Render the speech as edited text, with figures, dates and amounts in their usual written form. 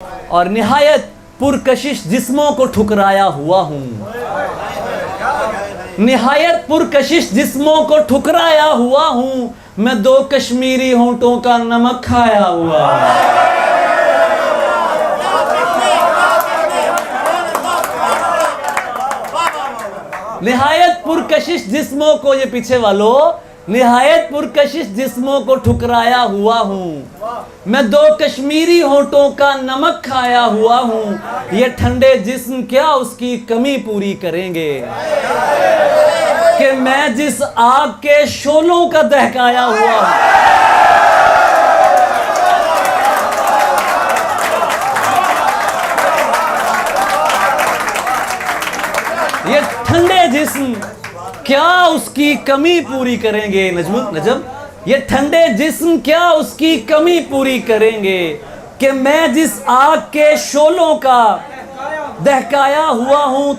और निहायत पुरकशिश जिस्मों को ठुकराया हुआ हूँ। निहायत पुरकशिश जिस्मों को ठुकराया हुआ हूँ, मैं 2 कश्मीरी होंठों का नमक खाया हुआ हूँ। निहायत पुरकशिश जिस्मों को, ये पीछे वालों, निहायत पुरकशिश जिस्मों को ठुकराया हुआ हूँ, मैं 2 कश्मीरी होंठों का नमक खाया हुआ हूँ। ये ठंडे जिस्म क्या उसकी कमी पूरी करेंगे कि मैं जिस आग के शोलों का दहकाया हुआ हूँ। ये ठंडे जिस्म क्या उसकी कमी पूरी करेंगे। नजम, ये ठंडे जिस्म क्या उसकी कमी पूरी करेंगे कि मैं जिस आग के शोलों का दहकाया हुआ हूं।